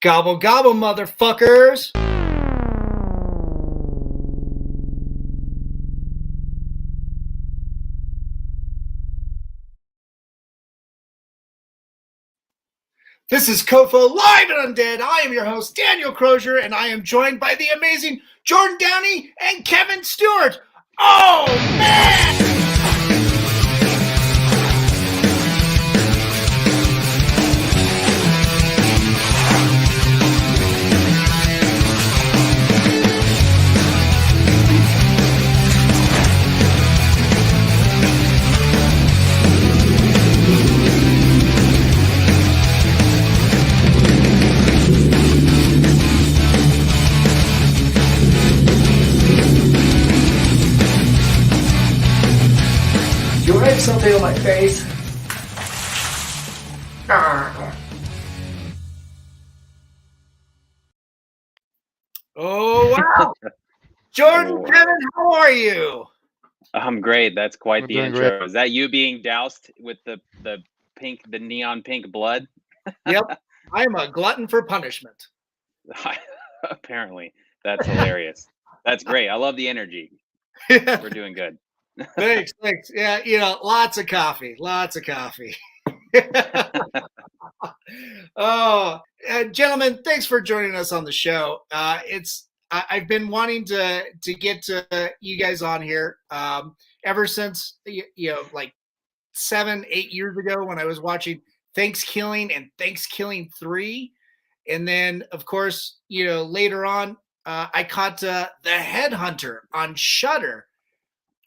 Gobble, gobble, motherfuckers. This is COFOH Live Undead. I am your host, Daniel Crosier, and I am joined by the amazing Jordan Downey and Kevin Stewart. Oh, man! You write something on my face. Oh, wow. Jordan, Kevin, how are you? I'm great. That's quite We're the doing intro. great. Is that you being doused with the neon pink blood? Yep, I am a glutton for punishment. Apparently. That's hilarious. That's great. I love the energy. We're doing good. Thanks. Yeah, lots of coffee. Oh, gentlemen, thanks for joining us on the show. I've been wanting to get to you guys on here ever since like 7-8 years ago when I was watching Thanksgiving and Thanksgiving 3, and then of course later on I caught The Headhunter on Shudder.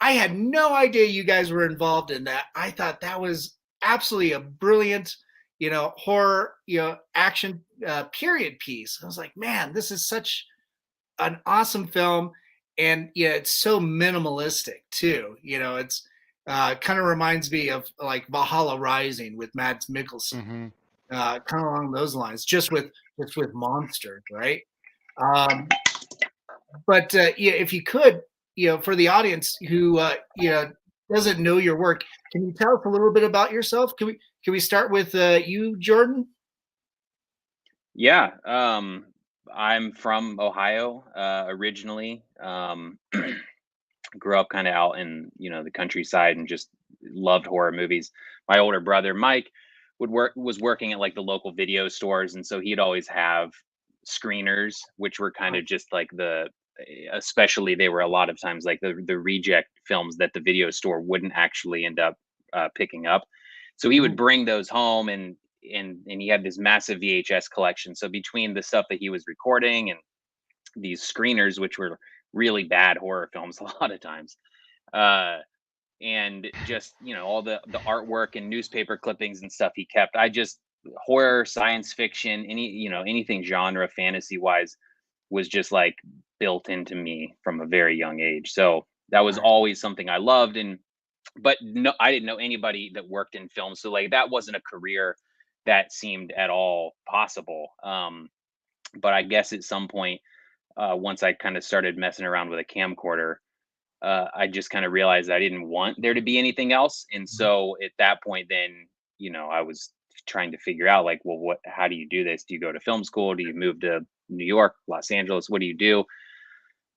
I had no idea you guys were involved in that. I thought that was absolutely a brilliant, horror, action period piece. I was like, man, this is such an awesome film, and it's so minimalistic too. It's kind of reminds me of like Valhalla Rising with Mads Mikkelsen, kind of along those lines, just with monsters, right? But if you could, for the audience who doesn't know your work, can you tell us a little bit about yourself? Can we start with you, Jordan? Yeah. I'm from Ohio originally. Grew up kind of out in the countryside and just loved horror movies. My older brother Mike was working at like the local video stores, and so he'd always have screeners, which were kind of just like especially they were a lot of times like the reject films that the video store wouldn't actually end up picking up. So he would bring those home, and he had this massive VHS collection. So between the stuff that he was recording and these screeners, which were really bad horror films a lot of times, and just all the artwork and newspaper clippings and stuff he kept, horror, science fiction, anything genre fantasy wise was just like built into me from a very young age. So that was always something I loved. But no, I didn't know anybody that worked in film. So like that wasn't a career that seemed at all possible. But I guess at some point, once I kind of started messing around with a camcorder, I just kind of realized I didn't want there to be anything else. And so at that point, then, I was trying to figure out like, well, how do you do this? Do you go to film school? Do you move to New York, Los Angeles? What do you do?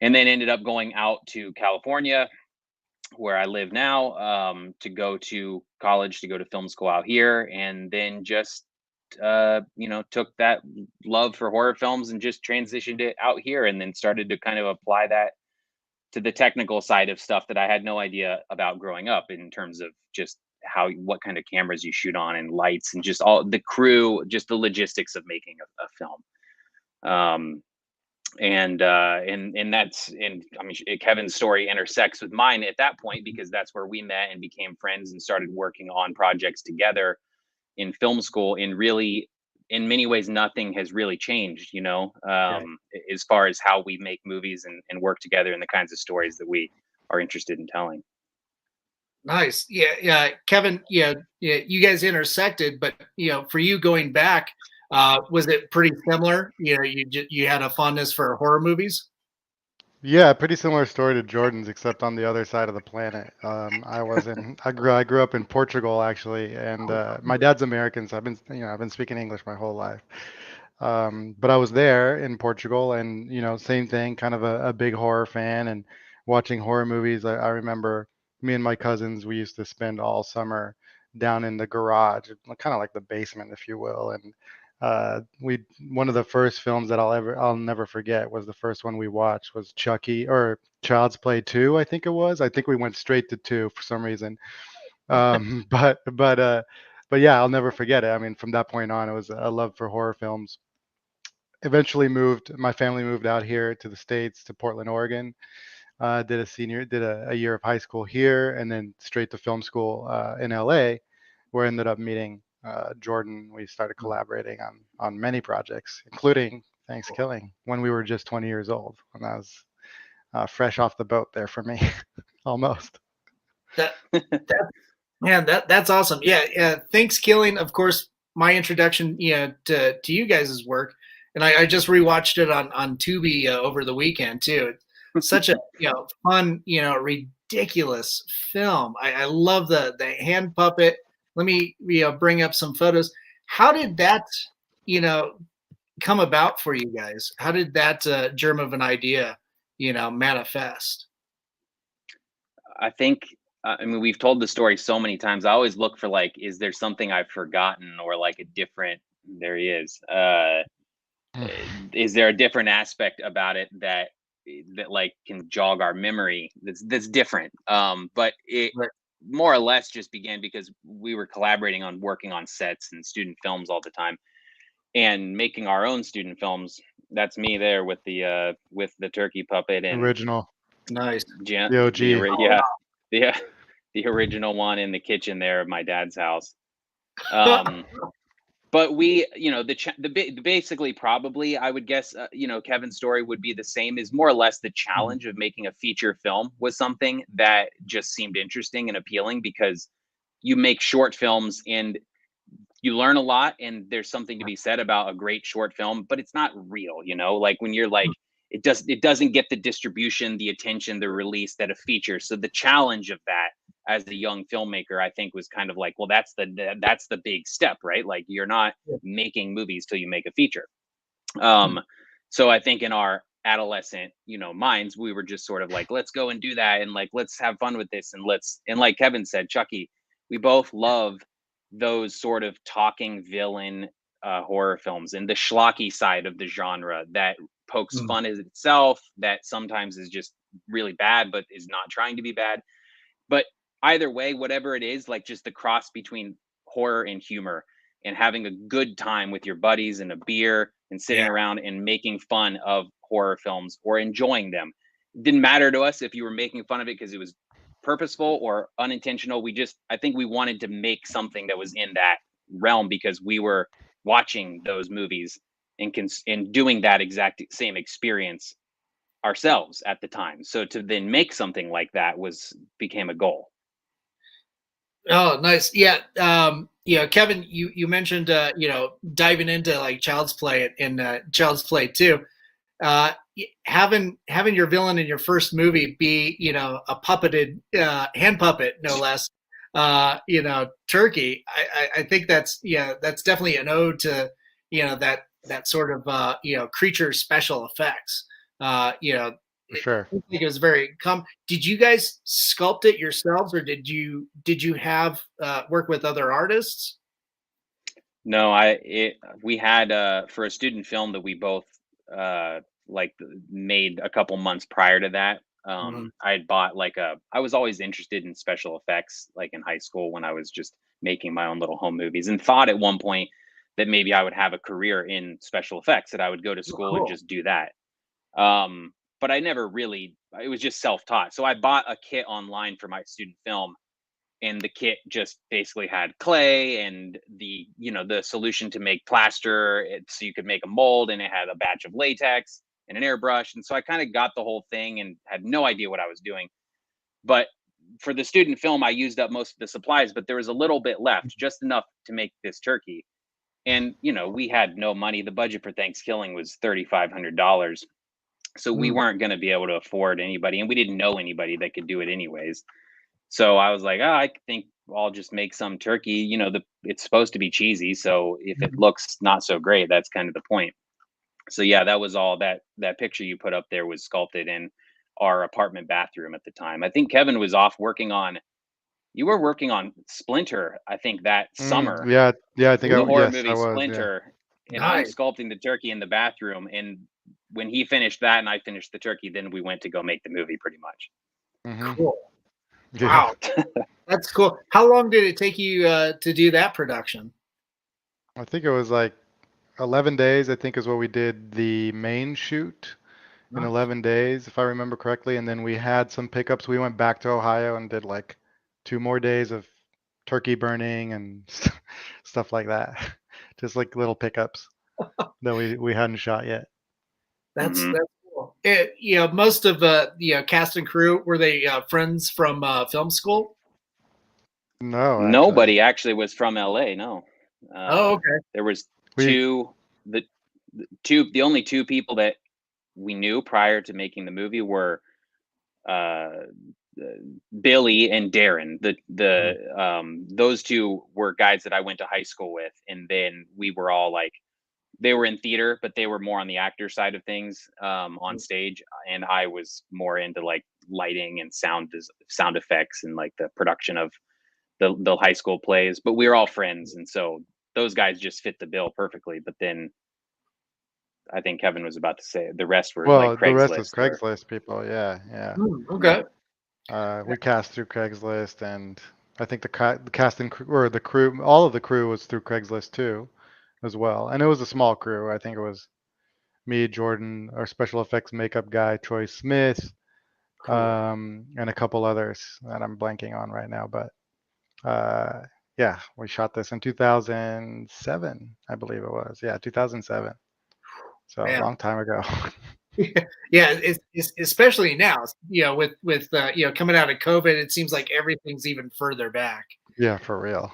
And then ended up going out to California, where I live now, to go to college, to go to film school out here. And then just, took that love for horror films and just transitioned it out here, and then started to kind of apply that to the technical side of stuff that I had no idea about growing up, in terms of just what kind of cameras you shoot on and lights and just all the crew, just the logistics of making a film. And I mean, Kevin's story intersects with mine at that point, because that's where we met and became friends and started working on projects together in film school. And really, in many ways, nothing has really changed, as far as how we make movies and work together and the kinds of stories that we are interested in telling. Nice. Yeah. Kevin, you guys intersected, but for you going back, was it pretty similar? You had a fondness for horror movies? Yeah, pretty similar story to Jordan's, except on the other side of the planet. I grew up in Portugal actually, and my dad's American, so I've been speaking English my whole life. But I was there in Portugal, and same thing, kind of a big horror fan and watching horror movies. I remember me and my cousins, we used to spend all summer down in the garage, kind of like the basement, if you will. And we one of the first films that I'll never forget was the first one we watched was Chucky, or Child's Play 2, I think it was. I think we went straight to 2 for some reason. But yeah, I'll never forget it. I mean, from that point on, it was a love for horror films. Eventually my family moved out here to the States, to Portland, Oregon. Did a year of high school here, and then straight to film school in LA, where I ended up meeting Jordan. We started collaborating on many projects, including Thanksgiving, when we were just 20 years old, when I was fresh off the boat there for me, almost. That, man, that's awesome. Yeah. Thanksgiving, of course, my introduction, to you guys' work, and I just rewatched it on Tubi over the weekend too. It's such a fun, ridiculous film. I love the hand puppet. Let me bring up some photos. How did that come about for you guys? How did that germ of an idea manifest? I think, I mean, we've told the story so many times. I always look for, like, is there something I've forgotten, or like a different, there he is. Is there a different aspect about it that like can jog our memory that's different? But it Right. more or less just began because we were collaborating on working on sets and student films all the time, and making our own student films. That's me there with the turkey puppet and Original, Nice. Jan, the OG. yeah, the original one in the kitchen there of my dad's house. But we, basically, probably, I would guess, Kevin's story would be the same. Is more or less the challenge of making a feature film was something that just seemed interesting and appealing, because you make short films and you learn a lot, and there's something to be said about a great short film, but it's not real, like when you're like, it doesn't get the distribution, the attention, the release that a feature. So the challenge of that as a young filmmaker, I think, was kind of like, well, that's the big step, right? Like, you're not making movies till you make a feature. So I think in our adolescent, minds, we were just sort of like, let's go and do that, and like, let's have fun with this, and like Kevin said, Chucky, we both love those sort of talking villain horror films, and the schlocky side of the genre that pokes fun at itself, that sometimes is just really bad but is not trying to be bad. But either way, whatever it is, like, just the cross between horror and humor, and having a good time with your buddies and a beer and sitting around and making fun of horror films or enjoying them. It didn't matter to us if you were making fun of it because it was purposeful or unintentional. I think we wanted to make something that was in that realm because we were watching those movies and doing that exact same experience ourselves at the time. So to then make something like that became a goal. Oh, nice. Yeah. Kevin, you mentioned, diving into like Child's Play and Child's Play 2. Having your villain in your first movie be, a puppeted hand puppet, no less, Turkey. I think that's definitely an ode to, that sort of, creature special effects. For sure. I think it was very Did you guys sculpt it yourselves, or did you have work with other artists? No, we had for a student film that we both like made a couple months prior to that. I had bought I was always interested in special effects, like in high school when I was just making my own little home movies, and thought at one point that maybe I would have a career in special effects, that I would go to school and just do that. But I never really, it was just self-taught. So I bought a kit online for my student film, and the kit just basically had clay and the solution to make plaster, so you could make a mold, and it had a batch of latex and an airbrush. And so I kind of got the whole thing and had no idea what I was doing. But for the student film, I used up most of the supplies, but there was a little bit left, just enough to make this turkey. And, we had no money. The budget for Thanksgiving was $3,500. So we weren't going to be able to afford anybody, and we didn't know anybody that could do it anyways. So I was like, I think I'll just make some turkey. You know, it's supposed to be cheesy, so if it looks not so great, that's kind of the point. So yeah, that was all that picture you put up there was sculpted in our apartment bathroom at the time. I think Kevin was off working on you were working on Splinter, I think that summer, Yeah, yeah, I think the horror yes, I movie was, yeah. Splinter, and I'm Nice. sculpting the turkey in the bathroom. And when he finished that and I finished the turkey, then we went to go make the movie pretty much. Hmm. Cool. Yeah. Wow. That's cool. How long did it take you to do that production? I think it was like 11 days, I think is what we did the main shoot in Nice. 11 days, if I remember correctly. And then we had some pickups. We went back to Ohio and did like 2 more days of turkey burning and stuff like that. Just like little pickups that we hadn't shot yet. Mhm. That's cool. Most of cast and crew, were they friends from film school? No, actually. Nobody actually was from LA. No, Oh, okay. there was We the, the only two people that we knew prior to making the movie were uh, Billy and Darren. Those two were guys that I went to high school with, and then we were all like they were in theater, but they were more on the actor side of things on stage, and I was more into like lighting and sound effects and like the production of the high school plays. But we were all friends, and so those guys just fit the bill perfectly. But then I think Kevin was about to say the rest were like Well, the rest was Craigslist or Craigslist people. Yeah, yeah. Okay. We cast through Craigslist, and I think the casting crew or the crew, all of the crew was through Craigslist too, as well. And it was a small crew. I think it was me, Jordan, our special effects makeup guy, Troy Smith, Cool. and a couple others that I'm blanking on right now. But uh, yeah, we shot this in 2007, I believe it was. Yeah, 2007. So a Man. long time ago. Yeah, it's especially now, with coming out of COVID, it seems like everything's even further back. Yeah, for real.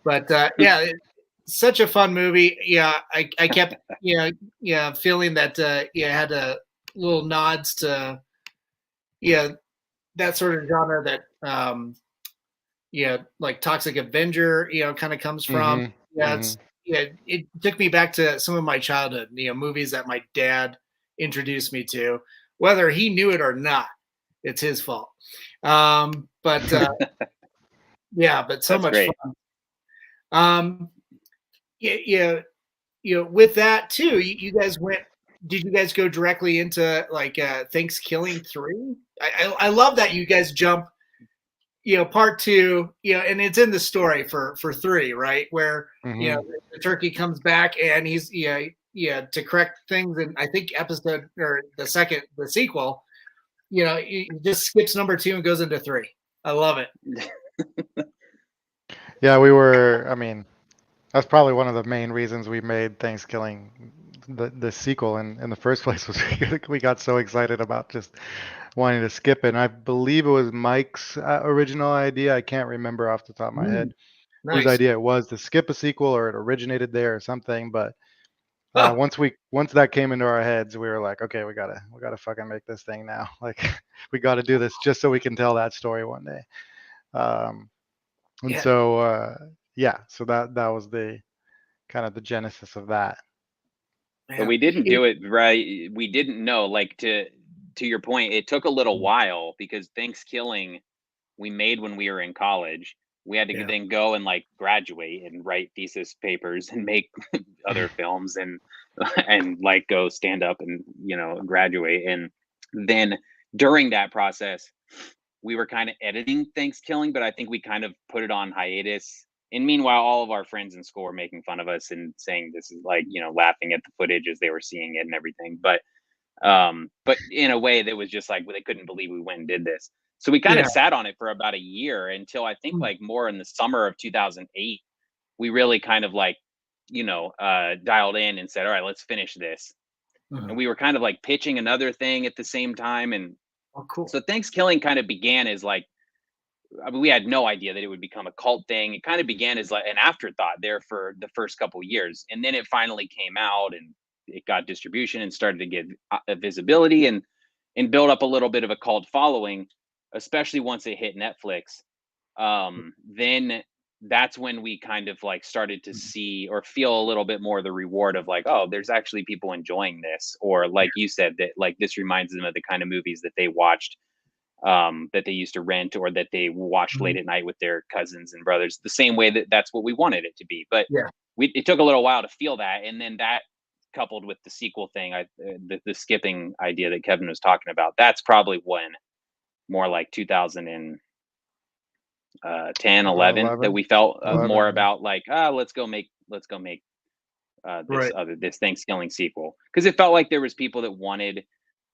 But yeah, such a fun movie. Yeah, I kept feeling that had a little nods to that sort of genre that like Toxic Avenger kind of comes from. Hmm. Yeah, Hmm. it took me back to some of my childhood, movies that my dad introduced me to, whether he knew it or not. It's his fault. But yeah, but so that's much great. fun. Yeah, with that too, you guys went. Did you guys go directly into like Thanksgiving 3? I love that you guys jump. Part 2. And it's in the story for 3, right? Where Hmm. the turkey comes back and he's to correct things. And I think episode or the sequel, he just skips number 2 and goes into 3. I love it. Yeah, we were. I mean, that's probably one of the main reasons we made Thanksgiving the sequel in the first place was we got so excited about just wanting to skip it. And I believe it was Mike's original idea. I can't remember off the top of my Mm, head whose nice. idea it was to skip a sequel or it originated there or something. But Oh, once that came into our heads, we were like, okay, we gotta fucking make this thing now. Like we got to do this just so we can tell that story one day. Um, and yeah. so yeah, so that was the kind of the genesis of that. But Man. we didn't do it right. We didn't know, like to your point, it took a little while because Thanksgiving we made when we were in college. We had to Yeah. then go and like graduate and write thesis papers and make other films and and like go stand up and graduate. And then during that process, we were kind of editing Thanksgiving, but I think we kind of put it on hiatus. And meanwhile, all of our friends in school were making fun of us and saying this is like, laughing at the footage as they were seeing it and everything. But in a way that was just like they couldn't believe we went and did this. So we kind Yeah. of sat on it for about a year until I think Mm, like more in the summer of 2008, we really kind of like, dialed in and said, all right, let's finish this. And mhm. we were kind of like pitching another thing at the same time. And Oh, cool. so Thanksgiving kind of began as like, I mean, we had no idea that it would become a cult thing. It kind of began as like an afterthought there for the first couple years, and then it finally came out and it got distribution and started to get visibility and build up a little bit of a cult following, especially once it hit Netflix. then that's when we kind of like started to see or feel a little bit more the reward of like, oh, there's actually people enjoying this, or like you said, that like this reminds them of the kind of movies that they watched, that they used to rent, or that they watched late at night with their cousins and brothers, the same way that that's what we wanted it to be. But Yeah. it took a little while to feel that, and then that coupled with the sequel thing, the skipping idea that Kevin was talking about, that's probably when, more like 2010, 11, 11? that we felt 11, more yeah. about like, let's go make Right. this Thanksgiving sequel, because it felt like there was people that wanted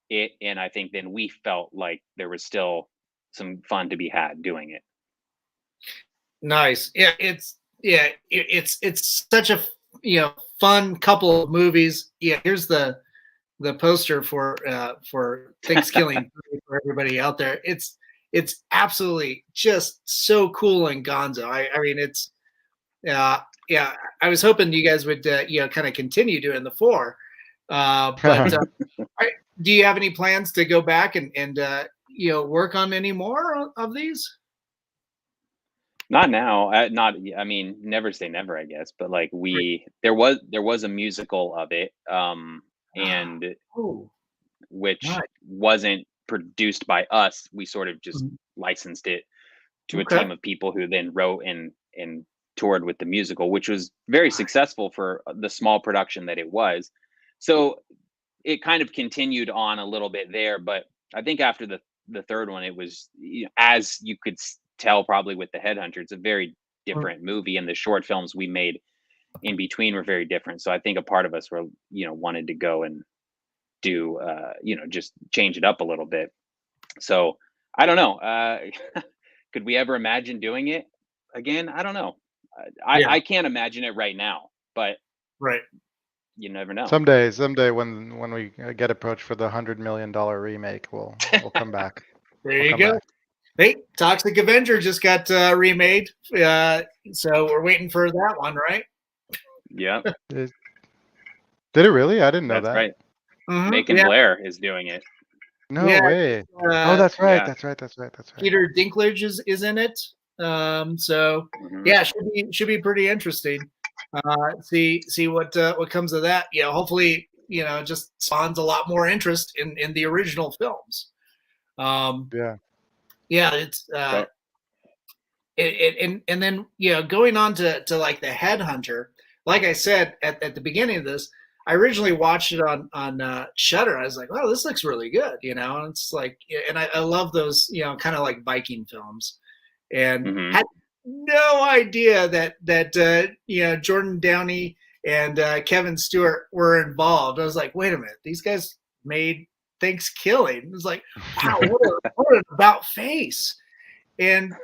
it, and I think then we felt like there was still some fun to be had doing it. Nice. Yeah, it's such a fun couple of movies. Yeah, here's the poster for Thanksgiving for everybody out there. It's absolutely just so cool and gonzo. I mean, it's yeah. I was hoping you guys would kind of continue doing the 4, but do you have any plans to go back and work on any more of these? Not now. I mean, never say never, I guess. But like there was a musical of it, and Oh, which nice. wasn't produced by us. We sort of just Mhm. licensed it to Okay. a team of people who then wrote and toured with the musical, which was very successful for the small production that it was. So it kind of continued on a little bit there, but I think after the third one, it was, as you could tell probably with the Headhunter, it's a very different movie, and the short films we made in between were very different. So I think a part of us were wanted to go and do just change it up a little bit. So I don't know. Could we ever imagine doing it again? I don't know. Yeah. I can't imagine it right now, but Right. you never know. Someday when we get approached for the $100 million remake, we'll come back. There We'll you come go. back. Hey, Toxic Avenger just got remade, so we're waiting for that one, right? Yeah, Did it really? I didn't know that's that. right. Mhm. Macon Yeah. Blair is doing it. No Yeah, way. Oh, that's right. yeah. That's right. Peter Dinklage is in it. So Mhm. yeah, should be pretty interesting. See what comes of that. Hopefully, it just spawns a lot more interest in the original films. Yeah. Yeah, it's Right. and then going on to like the Headhunter. Like I said at the beginning of this, I originally watched it on Shudder. I was like, "Wow, this looks really good," And it's like, and I love those kind of like Viking films, and Mhm. had no idea that Jordan Downey and Kevin Stewart were involved. I was like, "Wait a minute, these guys made Thanksgiving." It was like, "Wow, what an about face!" And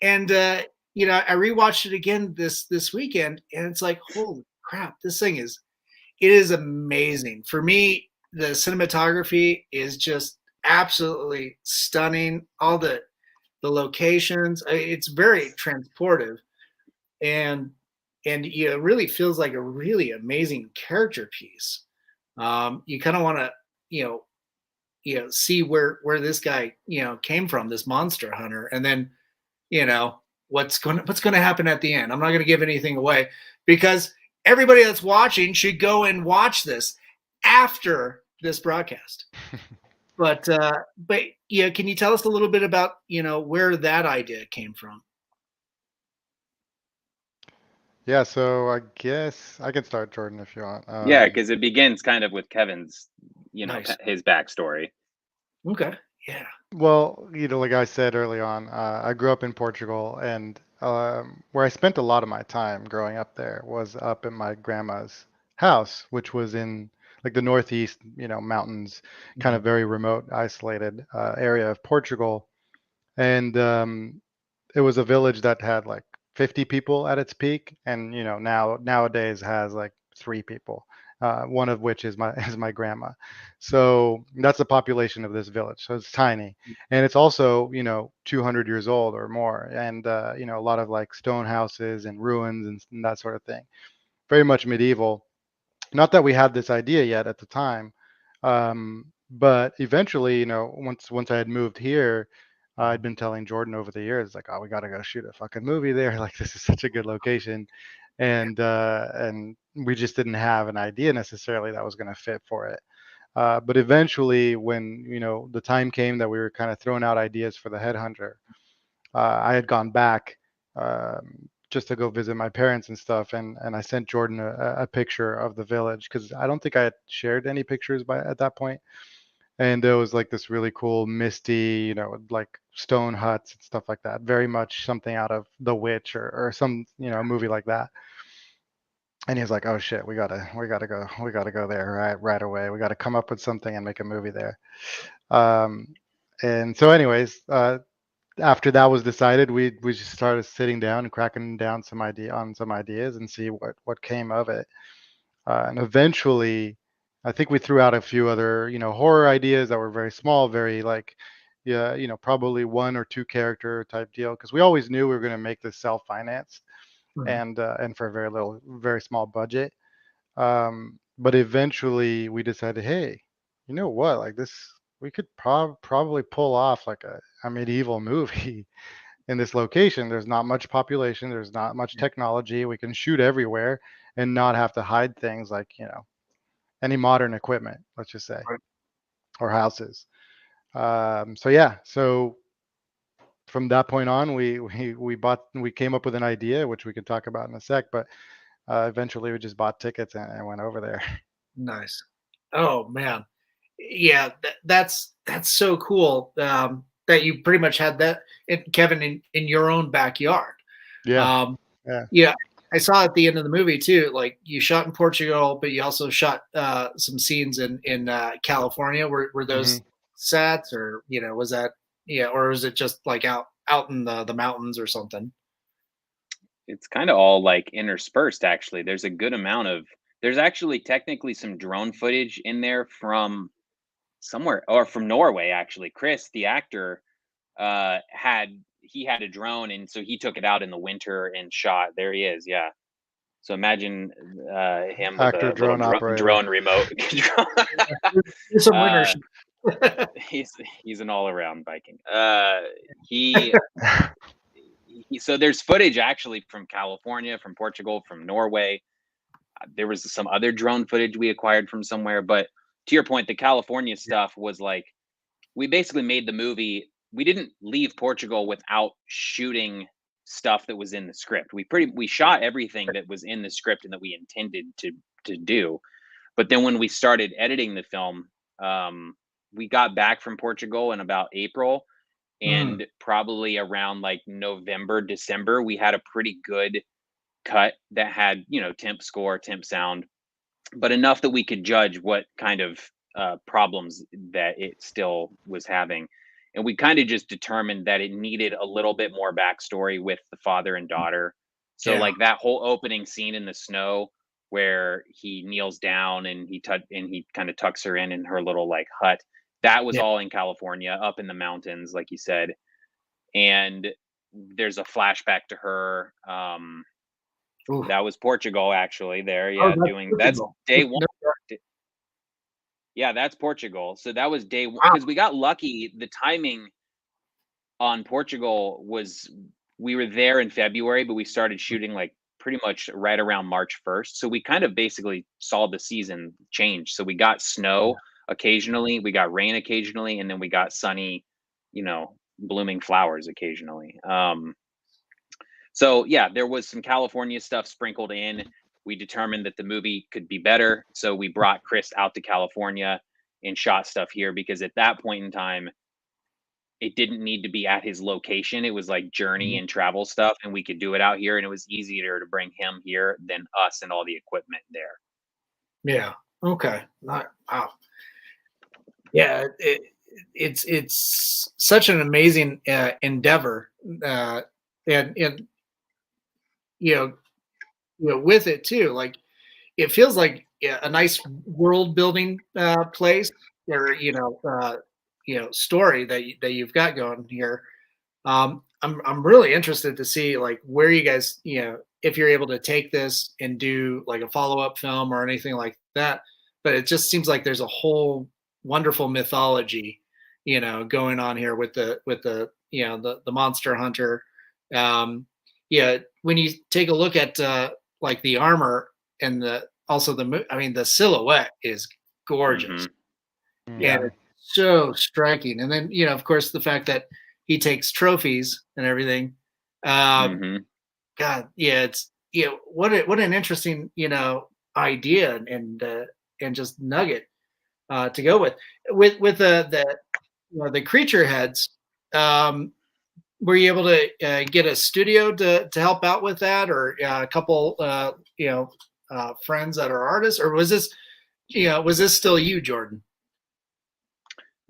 I rewatched it again this weekend, and it's like, holy crap, this thing it is amazing. For me, the cinematography is just absolutely stunning. All the locations, it's very transportive, and it really feels like a really amazing character piece. You kind of want to see where this guy came from, this monster hunter, and then what's going to happen at the end. I'm not going to give anything away, because everybody that's watching should go and watch this after this broadcast. But can you tell us a little bit about where that idea came from? Yeah. So I guess I can start, Jordan, if you want. Yeah, because it begins kind of with Kevin's, Nice. his backstory. Okay. Yeah. Well, like I said early on, I grew up in Portugal, and where I spent a lot of my time growing up there was up in my grandma's house, which was in like the northeast, mountains, kind of very remote, isolated area of Portugal. And it was a village that had like 50 people at its peak, and nowadays has like 3 people, one of which is my is my grandma. So that's the population of this village. So it's tiny, and it's also 200 years old or more, and a lot of like stone houses and ruins and that sort of thing. Very much medieval. Not that we had this idea yet at the time, but eventually, once I had moved here, I'd been telling Jordan over the years, like, oh, we got to go shoot a fucking movie there. Like, this is such a good location. And we just didn't have an idea necessarily that was going to fit for it. But eventually, when, the time came that we were kind of throwing out ideas for the Headhunter, I had gone back just to go visit my parents and stuff. And I sent Jordan a picture of the village, because I don't think I had shared any pictures at that point. And there was like this really cool misty, like stone huts and stuff like that. Very much something out of The Witch or some, movie like that. And he was like, "Oh shit, we gotta go there right away. We gotta come up with something and make a movie there." And so, anyways, after that was decided, we just started sitting down and cracking down some ideas and see what came of it. And eventually, I think we threw out a few other, horror ideas that were very small, very like, yeah, probably 1 or 2 character type deal, because we always knew we were going to make this self-financed and for a very small budget. But eventually we decided, hey, you know what? Like this, we could probably pull off like a medieval movie in this location. There's not much population. There's not much technology. We can shoot everywhere and not have to hide things like, any modern equipment, let's just say, Right. or houses. So from that point on, we came up with an idea, which we can talk about in a sec, but eventually we just bought tickets and went over there. Nice. Oh man, yeah, that's so cool. That you pretty much had that, Kevin, in your own backyard. Yeah. Um, Yeah. yeah, I saw at the end of the movie too. Like you shot in Portugal, but you also shot some scenes in California. Were those sets, or was that or is it just like out in the mountains or something? It's kind of all like interspersed, actually. There's actually technically some drone footage in there from somewhere, or from Norway, actually. Chris, the actor, had a drone, and so he took it out in the winter and shot. There he is, yeah. So imagine him with Actor, a little drone operator. drone remote. There's some uh, winners. he's an all-around Viking. He so there's footage actually from California, from Portugal, from Norway. There was some other drone footage we acquired from somewhere, but to your point, the California stuff was like, we basically made the movie. We didn't leave Portugal without shooting stuff that was in the script. We shot everything that was in the script and that we intended to do. But then when we started editing the film, we got back from Portugal in about April, and probably around like November, December, we had a pretty good cut that had, temp score, temp sound, but enough that we could judge what kind of problems that it still was having. And we kind of just determined that it needed a little bit more backstory with the father and daughter. So Yeah. like that whole opening scene in the snow where he kneels down and he kind of tucks her in her little like hut. That was Yeah. all in California, up in the mountains, like you said. And there's a flashback to her. Ooh. That was Portugal, actually. There, Oh, yeah, that's Portugal. day one. Yeah, that's Portugal. So that was day one, Wow. because we got lucky. The timing on Portugal was, we were there in February, but we started shooting like pretty much right around March 1st. So we kind of basically saw the season change. So we got snow occasionally, we got rain occasionally, and then we got sunny, blooming flowers occasionally. So yeah, there was some California stuff sprinkled in. We determined that the movie could be better, so we brought Chris out to California and shot stuff here, because at that point in time, it didn't need to be at his location. It was like journey and travel stuff, and we could do it out here, and it was easier to bring him here than us and all the equipment there. Yeah. Okay. Wow. Yeah. It's such an amazing endeavor, and with it too. Like it feels like a nice world building place, or story that you've got going here. I'm really interested to see like where you guys, if you're able to take this and do like a follow-up film or anything like that. But it just seems like there's a whole wonderful mythology, going on here with the the monster hunter. Yeah, when you take a look at like the armor and the silhouette is gorgeous. Yeah. And it's so striking. And then, of course, the fact that he takes trophies and everything. God, yeah, it's what an interesting idea and just nugget to go with the creature heads. Were you able to get a studio to help out with that, or a couple friends that are artists, or was this still you, Jordan?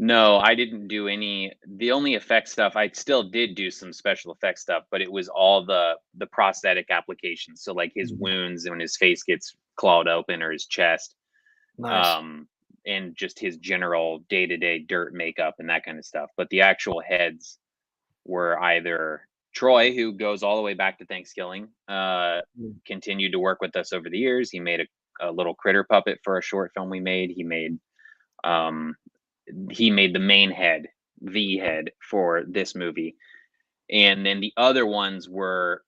No, I didn't do any. The only effect stuff, I still did do some special effects stuff, but it was all the prosthetic applications. So like his wounds when his face gets clawed open or his chest, Nice. and just his general day-to-day dirt makeup and that kind of stuff. But the actual heads were either Troy, who goes all the way back to Thanksgiving, continued to work with us over the years. He made a little critter puppet for a short film we made. He made the main head, the head for this movie. And then the other ones were,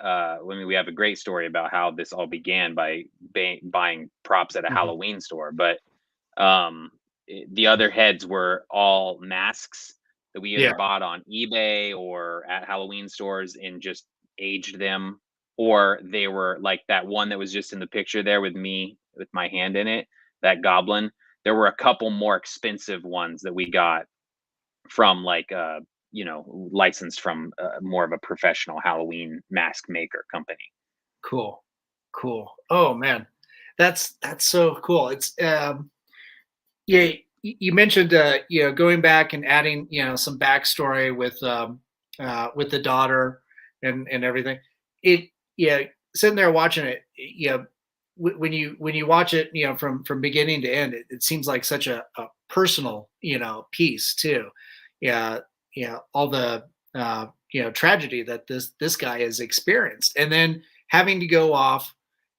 we have a great story about how this all began by buying props at a Halloween store. But the other heads were all masks that we either bought on eBay or at Halloween stores and just aged them, or they were like that one that was just in the picture there with me with my hand in it, that goblin. There were a couple more expensive ones that we got from like licensed from more of a professional Halloween mask maker company. Cool. Oh man, that's so cool. It's yeah. You mentioned going back and adding some backstory with the daughter and everything. Sitting there watching it, when you watch it, from beginning to end, it seems like such a personal, piece too. Yeah, all the tragedy that this guy has experienced, and then having to go off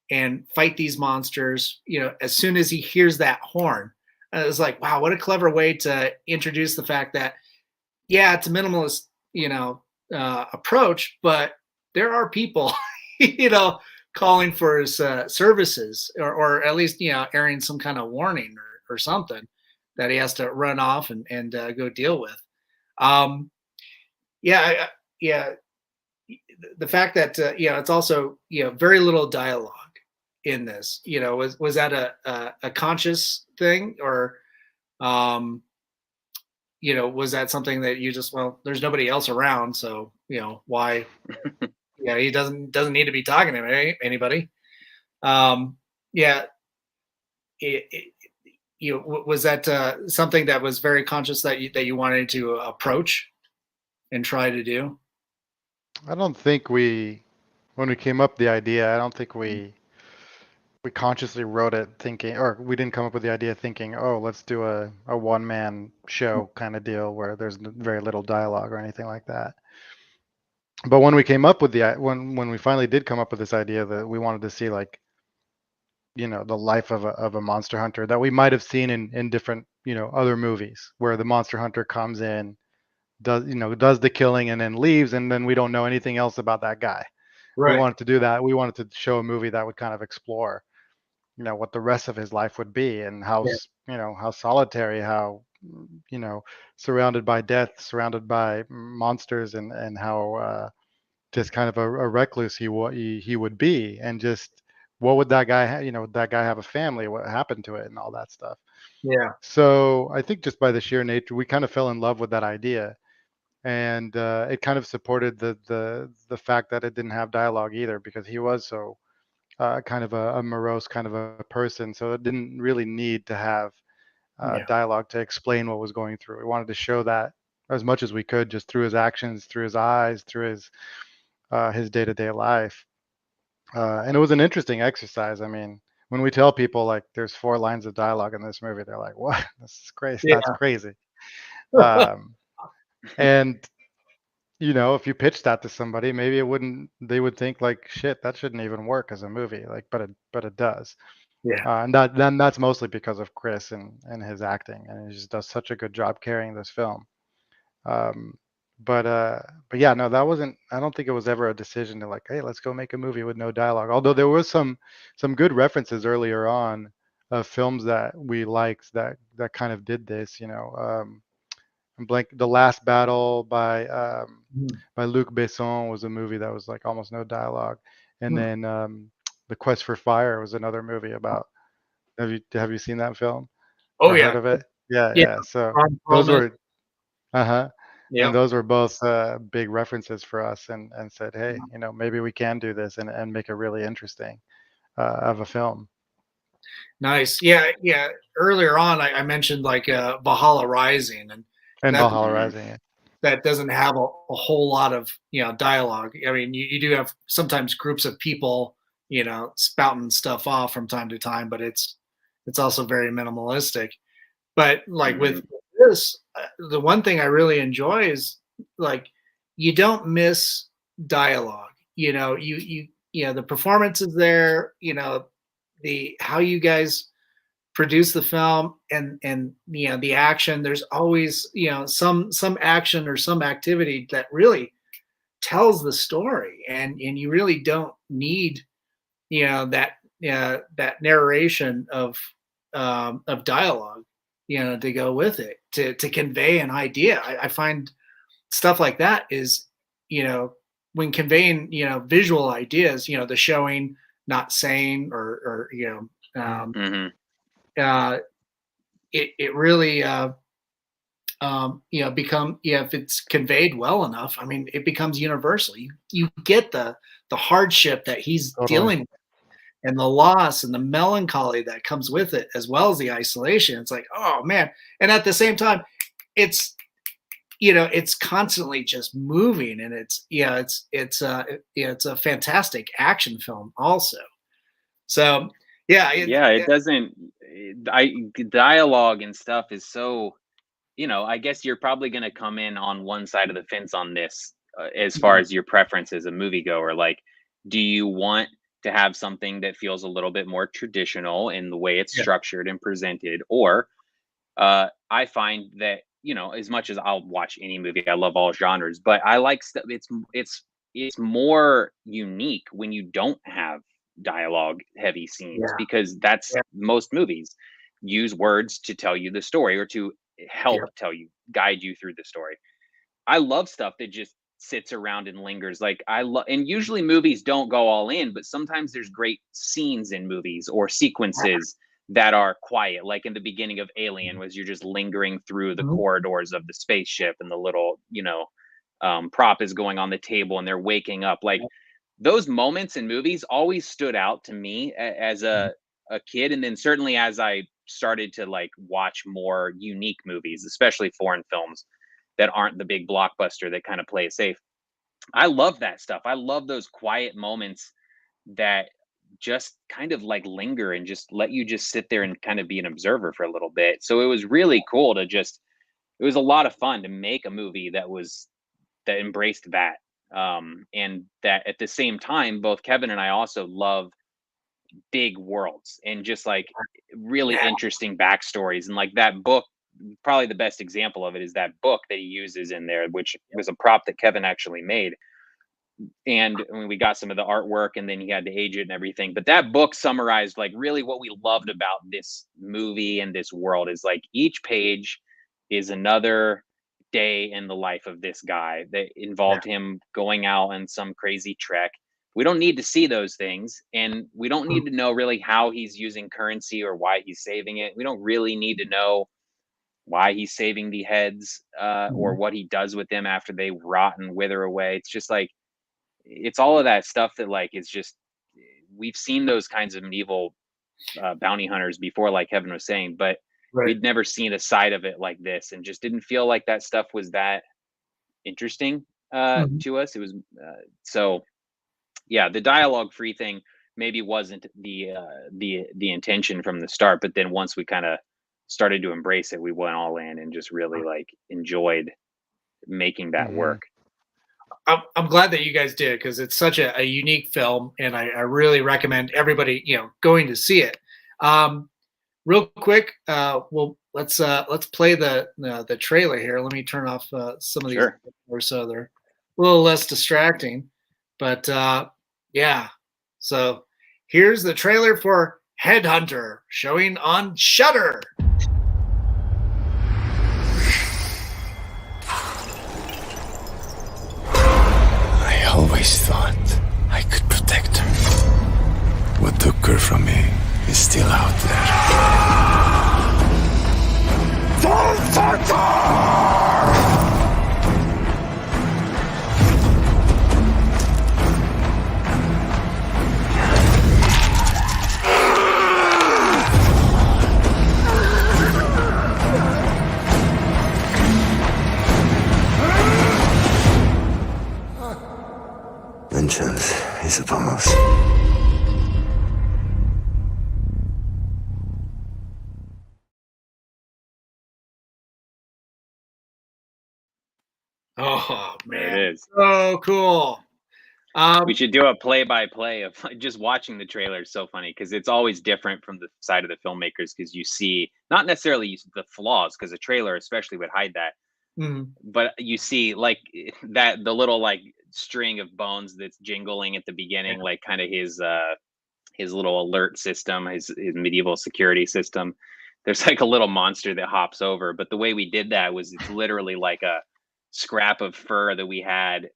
and fight these monsters. As soon as he hears that horn, it was like, wow, what a clever way to introduce the fact that, yeah, it's a minimalist, approach, but there are people, calling for his services, or at least airing some kind of warning or something that he has to run off and go deal with. Yeah, the fact that it's also very little dialogue in this. Was that a conscious thing, or was that something that you just, well, there's nobody else around, so why? Yeah, he doesn't need to be talking to anybody. Yeah, was that something that was very conscious that you wanted to approach and try to do? I don't think when we came up with the idea, I don't think we consciously wrote it thinking, or we didn't come up with the idea thinking, oh, let's do a one-man show kind of deal where there's very little dialogue or anything like that. But when we came up with when we finally did come up with this idea that we wanted to see, like, the life of a monster hunter that we might have seen in different, other movies, where the monster hunter comes in, does the killing and then leaves, and then we don't know anything else about that guy. Right. We wanted to do that. We wanted to show a movie that would kind of explore, what the rest of his life would be, and how how solitary, how surrounded by death, surrounded by monsters, and how just kind of a recluse he would be, and just what would that guy that guy have a family, what happened to it, and all that stuff. Yeah. So I think just by the sheer nature, we kind of fell in love with that idea, and it kind of supported the fact that it didn't have dialogue either, because he was so kind of a morose kind of a person. So it didn't really need to have dialogue to explain what was going through. We wanted to show that as much as we could, just through his actions, through his eyes, through his day-to-day life. And it was an interesting exercise. I mean, when we tell people like there's 4 lines of dialogue in this movie, they're like, "What? This is crazy. Yeah. That's crazy." And if you pitch that to somebody, maybe they would think like, shit, that shouldn't even work as a movie. Like, but it does. Yeah. And that's mostly because of Chris and his acting, and he just does such a good job carrying this film. Um, but yeah, no, that wasn't. I don't think it was ever a decision to like, hey, let's go make a movie with no dialogue. Although there was some good references earlier on of films that we liked that kind of did this. I'm blank. The Last Battle by Luc Besson was a movie that was like almost no dialogue, and Hmm. then The Quest for Fire was another movie about. Have you seen that film Oh or heard yeah. of it? Yeah, Yeah. yeah. So Ron those Perlman. were uh-huh. And Yep. those were both big references for us, and said, hey, maybe we can do this and make it really interesting of a film. Nice. Yeah. Yeah. Earlier on, I mentioned like Valhalla Rising, and And that Valhalla Rising. Yeah. that doesn't have a whole lot of dialogue. I mean, you do have sometimes groups of people spouting stuff off from time to time, but it's also very minimalistic. But like Mhm. with this, the one thing I really enjoy is like you don't miss dialogue. The performance is there. The how you guys produce the film, and the action. There's always some action or some activity that really tells the story, and you really don't need that narration of dialogue to go with it to convey an idea. I find stuff like that is when conveying visual ideas, the showing, not saying, or Mhm. uh, it really become if it's conveyed well enough, I mean, it becomes universal. You get the hardship that he's Totally. dealing with, and the loss and the melancholy that comes with it, as well as the isolation. It's like, oh man. And at the same time, it's it's constantly just moving, and it's a fantastic action film also. So yeah, Yeah, it doesn't. I dialogue and stuff is so. I guess you're probably going to come in on one side of the fence on this, as far as your preference as a moviegoer. Like, do you want to have something that feels a little bit more traditional in the way it's yeah, structured and presented, or I find that as much as I'll watch any movie, I love all genres, but I like stuff. It's more unique when you don't have dialogue heavy scenes, yeah, because that's yeah, most movies use words to tell you the story, or to help yeah, guide you through the story. I love stuff that just sits around and lingers. Like I love, and usually movies don't go all in, but sometimes there's great scenes in movies or sequences that are quiet. Like in the beginning of Alien, was you're just lingering through the mhm, corridors of the spaceship, and the little, prop is going on the table, and they're waking up. Like those moments in movies always stood out to me as a kid, and then certainly as I started to like watch more unique movies, especially foreign films that aren't the big blockbuster that kind of play it safe. I love that stuff. I love those quiet moments that just kind of like linger and just let you just sit there and kind of be an observer for a little bit. So it was really cool to just, it was a lot of fun to make a movie that embraced that. And that at the same time, both Kevin and I also love big worlds and just like really yeah, interesting backstories. And like that book, probably the best example of it is that book that he uses in there, which was a prop that Kevin actually made. And I mean, we got some of the artwork, and then he had to age it and everything. But that book summarized like really what we loved about this movie and this world is like each page is another day in the life of this guy that yeah, involved him going out on some crazy trek. We don't need to see those things, and we don't mm, need to know really how he's using currency or why he's saving it. We don't really need to know why he's saving the heads, or mhm, what he does with them after they rot and wither away. It's just like it's all of that stuff that like is just we've seen those kinds of medieval bounty hunters before, like Kevin was saying, but right. we'd never seen a side of it like this, and just didn't feel like that stuff was that interesting Mhm. to us. It was so yeah, the dialogue free thing maybe wasn't the intention from the start, but then once we kind of started to embrace it, we went all in and just really like enjoyed making that Hmm. work. I'm glad that you guys did, because it's such a unique film, and I really recommend everybody going to see it. Real quick, well, let's play the trailer here. Let me turn off some of these Sure. so they're a little less distracting. But yeah, so here's the trailer for Headhunter showing on Shudder. I always thought I could protect her. What took her from me is still out there. Don't touch her! Vengeance is upon us. Oh There man, it is. so cool. We should do a play-by-play of just watching the trailer. Is so funny because it's always different from the side of the filmmakers because you see not necessarily the flaws because the trailer especially would hide that, Mhm. but you see like that the little like string of bones that's jingling at the beginning, like kind of his little alert system, his medieval security system. There's like a little monster that hops over, but the way we did that was it's literally like a scrap of fur that we had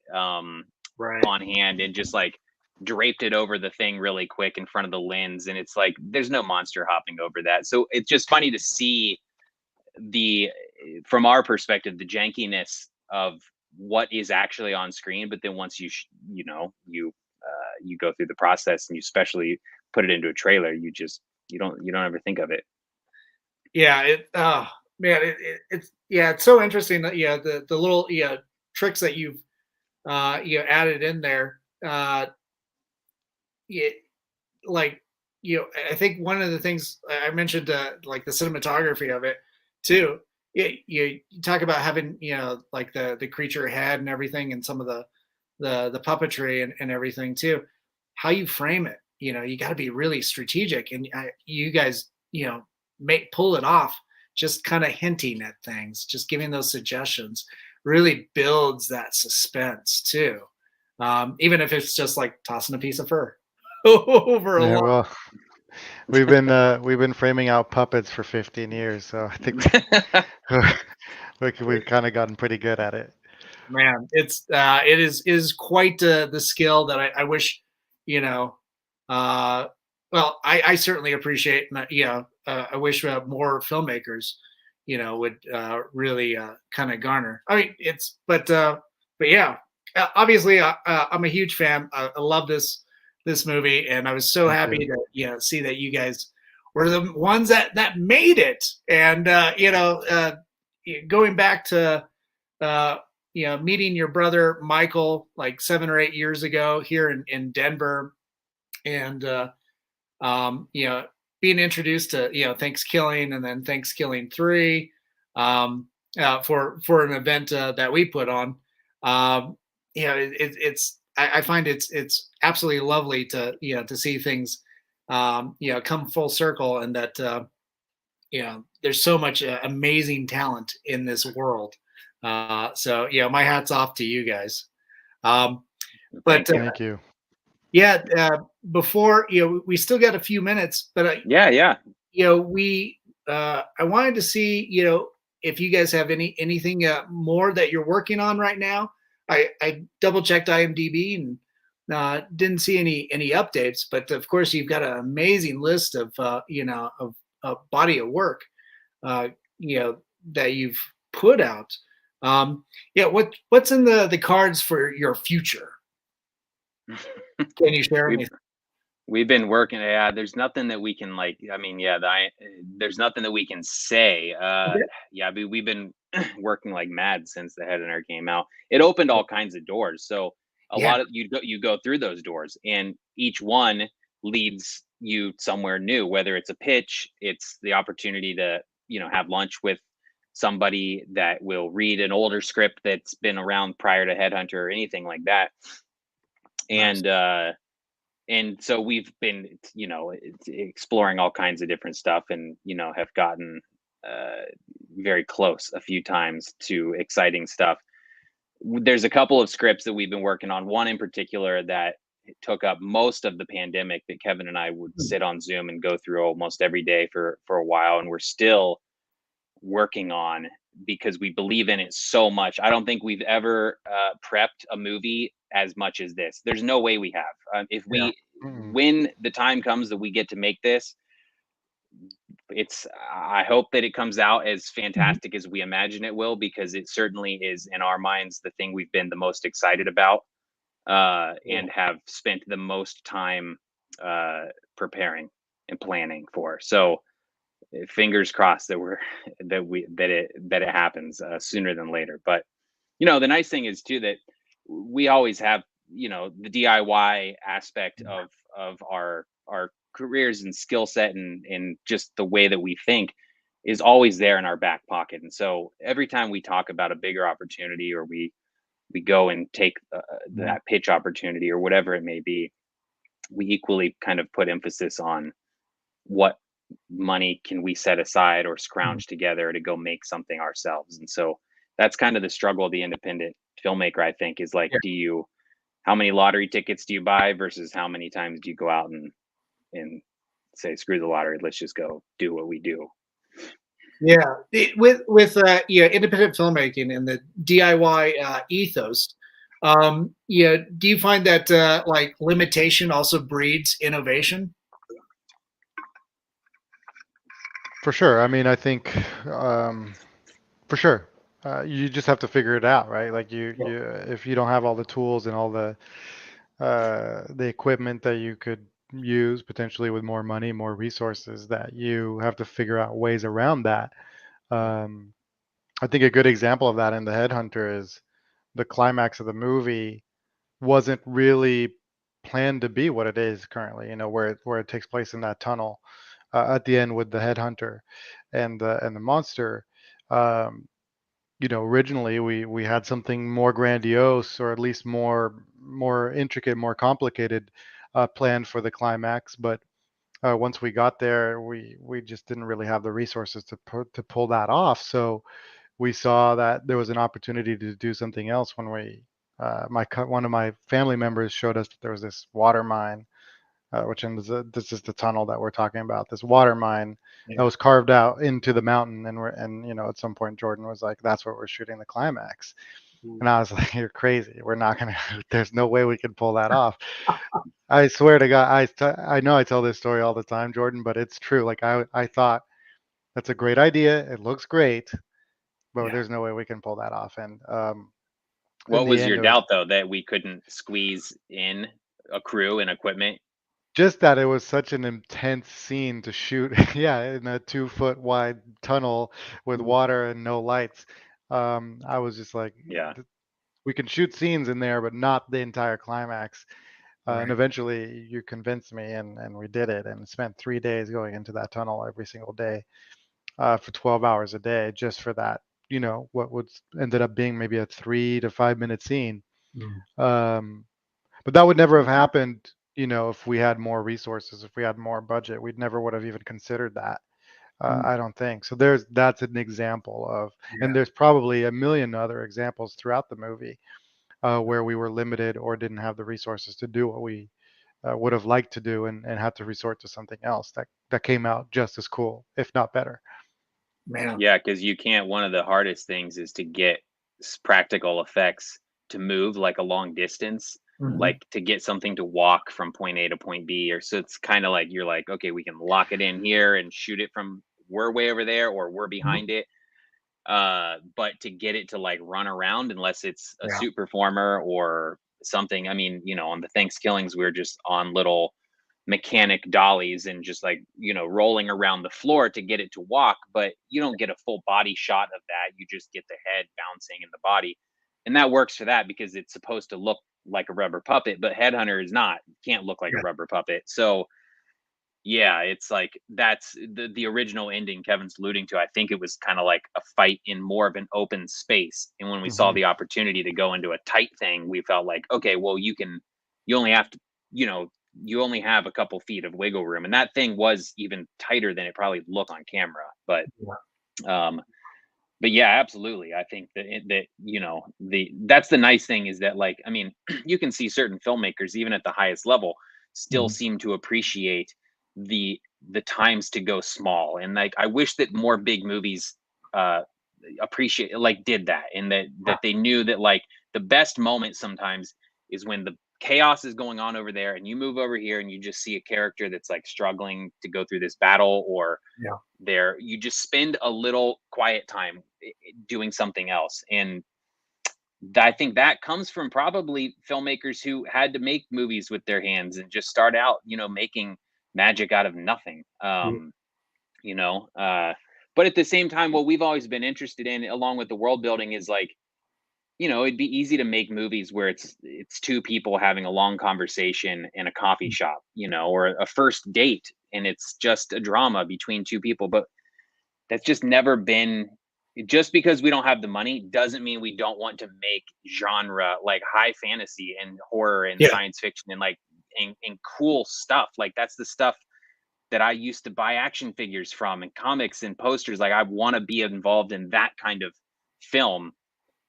Right. on hand and just like draped it over the thing really quick in front of the lens, and it's like there's no monster hopping over that. So it's just funny to see the from our perspective the jankiness of what is actually on screen, but then once you go through the process and you especially put it into a trailer, you don't ever think of it. Yeah, oh man, it's yeah, it's so interesting that the little tricks that you've added in there. Yeah, like I think one of the things I mentioned, like the cinematography of it too. You talk about having like the creature head and everything, and some of the puppetry and everything too. How you frame it, you got to be really strategic, and you guys, pull it off. Just kind of hinting at things, just giving those suggestions, really builds that suspense too. Even if it's just like tossing a piece of fur over a Yeah, log. well, we've been framing out puppets for 15 years, so I think we've kind of gotten pretty good at it. Man, it is quite the skill that I wish, you know, well, I certainly appreciate, I wish more filmmakers, would really kind of garner. I mean, but yeah, obviously, I'm a huge fan. I love this movie, and I was so Me happy too. to see that you guys were the ones that made it, and going back to uh, meeting your brother Michael like 7 or 8 years ago here in Denver, and being introduced to Thanksgiving and then Thanksgiving 3 for an event that we put on. It's I find it's absolutely lovely to to see things come full circle, and that there's so much amazing talent in this world. So my hat's off to you guys. But Thank you. Thank you. yeah, before we still got a few minutes, but Yeah. we I wanted to see if you guys have anything more that you're working on right now. I double checked IMDb and didn't see any updates, but of course you've got an amazing list of of body of work uh, that you've put out. Yeah, what's in the cards for your future? Can you share we've anything? we've been working. Yeah, there's nothing that we can like. I mean, yeah, there's nothing that we can say. Okay. Yeah, we've been working like mad since the Headhunter came out. It opened all kinds of doors. So a Yeah, lot of you go through those doors, and each one leads you somewhere new. Whether it's a pitch, it's the opportunity to have lunch with somebody that will read an older script that's been around prior to Headhunter or anything like that. nice. And And so we've been, exploring all kinds of different stuff, and have gotten very close a few times to exciting stuff. There's a couple of scripts that we've been working on. One in particular that took up most of the pandemic that Kevin and I would sit on Zoom and go through almost every day for a while, and we're still working on, because we believe in it so much. I don't think we've ever prepped a movie as much as this. There's no way we have. If we, when the time comes that we get to make this, I hope that it comes out as fantastic as we imagine it will, because it certainly is, in our minds, the thing we've been the most excited about, and have spent the most time preparing and planning for. So fingers crossed that it happens sooner than later. But the nice thing is too that we always have the DIY aspect of our careers and skill set, and just the way that we think is always there in our back pocket. And so every time we talk about a bigger opportunity, or we go and take that pitch opportunity or whatever it may be, we equally kind of put emphasis on what money can we set aside or scrounge together to go make something ourselves. And so that's kind of the struggle of the independent filmmaker, I think, is like, how many lottery tickets do you buy versus how many times do you go out and say, screw the lottery, let's just go do what we do. Yeah, with independent filmmaking and the DIY ethos, do you find that like limitation also breeds innovation? For sure. I mean, I think for sure. You just have to figure it out, right? Like you if you don't have all the tools and all the equipment that you could use potentially with more money, more resources, that you have to figure out ways around that. I think a good example of that in The Headhunter is the climax of the movie wasn't really planned to be what it is currently, where it takes place in that tunnel at the end with the headhunter and the monster. Originally we had something more grandiose, or at least more intricate, more complicated planned for the climax. But once we got there, we just didn't really have the resources to pull that off. So we saw that there was an opportunity to do something else when one of my family members showed us that there was this water mine, which this is the tunnel that we're talking about. This water mine that was carved out into the mountain, and at some point Jordan was like, "That's where we're shooting the climax," and I was like, "You're crazy. We're not gonna. There's no way we can pull that off." I swear to God, I know I tell this story all the time, Jordan, but it's true. Like I thought that's a great idea. It looks great, but there's no way we can pull that off. And what was your doubt, though, that we couldn't squeeze in a crew and equipment? Just that it was such an intense scene to shoot, in a 2-foot wide tunnel with water and no lights. I was just like, we can shoot scenes in there, but not the entire climax. And eventually you convinced me, and we did it, and spent 3 days going into that tunnel every single day for 12 hours a day, just for that, what ended up being maybe a 3 to 5 minute scene. But that would never have happened, if we had more resources, if we had more budget. We'd never would have even considered that. I don't think so. That's an example of, and there's probably a million other examples throughout the movie where we were limited or didn't have the resources to do what we would have liked to do, and had to resort to something else that came out just as cool, if not better. Man. Yeah, because you can't. One of the hardest things is to get practical effects to move like a long distance. Like to get something to walk from point A to point B, or so it's kind of like you're like, okay, we can lock it in here and shoot it from we're way over there or we're behind it. But to get it to like run around, unless it's a suit performer or something. I mean, on the Thanksgivings, we were just on little mechanic dollies and just like, rolling around the floor to get it to walk, but you don't get a full body shot of that. You just get the head bouncing in the body. And that works for that because it's supposed to look like a rubber puppet, but Headhunter is not. Can't look like a rubber puppet. So yeah, it's like that's the original ending Kevin's alluding to. I think it was kind of like a fight in more of an open space. And when we saw the opportunity to go into a tight thing, we felt like, okay, well, you only have to, you only have a couple feet of wiggle room, and that thing was even tighter than it probably looked on camera. But but yeah, absolutely. I think that that's the nice thing is that, like, I mean, you can see certain filmmakers even at the highest level still seem to appreciate the times to go small, and like I wish that more big movies appreciate like did that, and that they knew that like the best moment sometimes is when the chaos is going on over there and you move over here and you just see a character that's like struggling to go through this battle, or you just spend a little quiet time doing something else. And I think that comes from probably filmmakers who had to make movies with their hands and just start out, making magic out of nothing. But at the same time, what we've always been interested in, along with the world building, is like, it'd be easy to make movies where it's two people having a long conversation in a coffee shop, or a first date, and it's just a drama between two people. But that's just never been. Just because we don't have the money doesn't mean we don't want to make genre like high fantasy and horror and science fiction and like and cool stuff. Like that's the stuff that I used to buy action figures from and comics and posters. Like I want to be involved in that kind of film.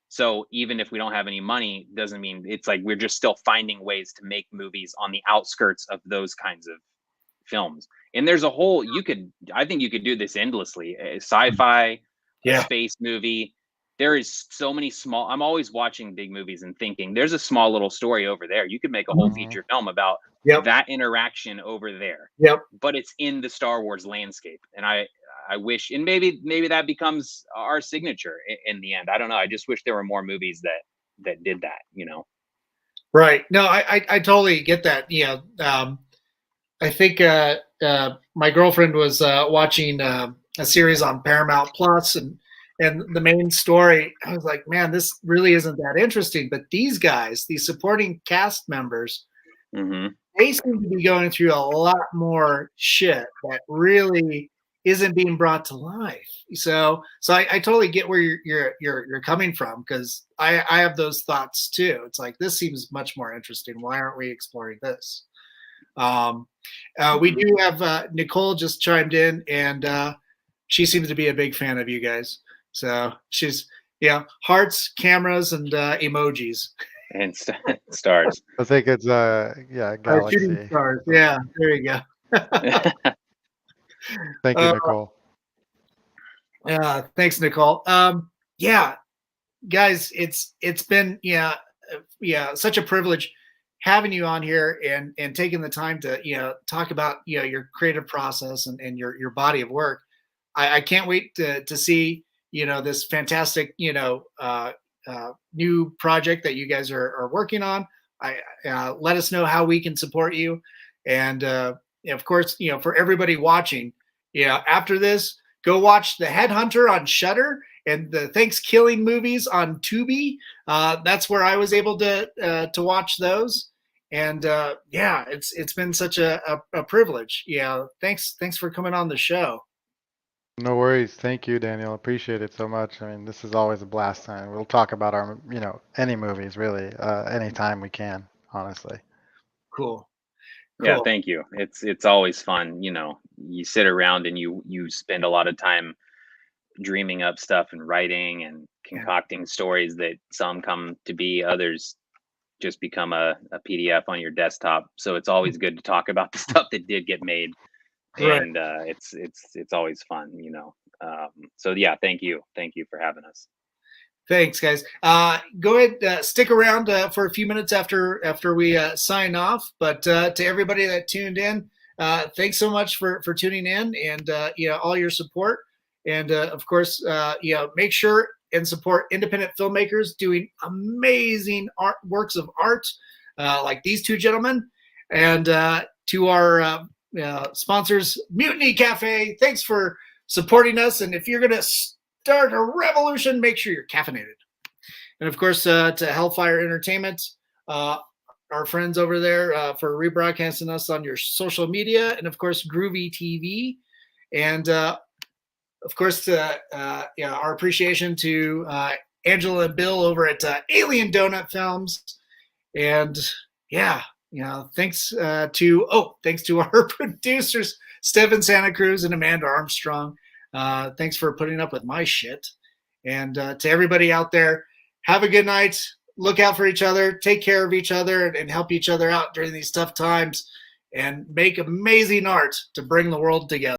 So even if we don't have any money, doesn't mean it's like we're just still finding ways to make movies on the outskirts of those kinds of films. And there's a whole, I think you could do this endlessly. Sci-fi, space movie. There is so many small, I'm always watching big movies and thinking there's a small little story over there. You could make a whole feature film about that interaction over there. But it's in the Star Wars landscape. And I wish, and maybe that becomes our signature in the end. I don't know. I just wish there were more movies that did that, Right. No, I totally get that. I think my girlfriend was watching a series on Paramount Plus, and the main story, I was like, man, this really isn't that interesting. But these guys, these supporting cast members, they seem to be going through a lot more shit that really isn't being brought to life. So I totally get where you're coming from, because I have those thoughts too. It's like, this seems much more interesting. Why aren't we exploring this? We do have Nicole just chimed in, and she seems to be a big fan of you guys. So she's hearts, cameras, and emojis and stars. I think it's galaxy. Shooting stars. Yeah, there you go. Thank you, Nicole. Thanks, Nicole. Guys, it's been such a privilege having you on here and taking the time to talk about your creative process and your body of work. I can't wait to see this fantastic new project that you guys are working on. Let us know how we can support you, and of course, for everybody watching, after this, go watch The Headhunter on Shudder and the Thanksgiving movies on Tubi. That's where I was able to watch those. And it's been such a privilege. Thanks for coming on the show. No worries. Thank you, Daniel. Appreciate it so much. I mean, this is always a blast time. We'll talk about our, any movies really, anytime we can, honestly. Cool. Yeah, thank you. It's always fun. You sit around and you spend a lot of time dreaming up stuff and writing and concocting stories that some come to be, others just become a PDF on your desktop. So it's always good to talk about the stuff that did get made. Right. And it's always fun, so yeah, thank you for having us. Thanks, guys. Go ahead, stick around for a few minutes after we sign off. But to everybody that tuned in, thanks so much for tuning in, and all your support. And of course, make sure and support independent filmmakers doing amazing works of art, like these two gentlemen. And to our sponsors, Mutiny Cafe, thanks for supporting us. And if you're going to start a revolution, make sure you're caffeinated. And of course, to Hellfire Entertainment, our friends over there, for rebroadcasting us on your social media. And of course, Groovy TV. And of course, our appreciation to Angela and Bill over at Alien Donut Films. And thanks to our producers, Stephen Santa Cruz and Amanda Armstrong. Thanks for putting up with my shit. And to everybody out there, have a good night. Look out for each other. Take care of each other and help each other out during these tough times. And make amazing art to bring the world together.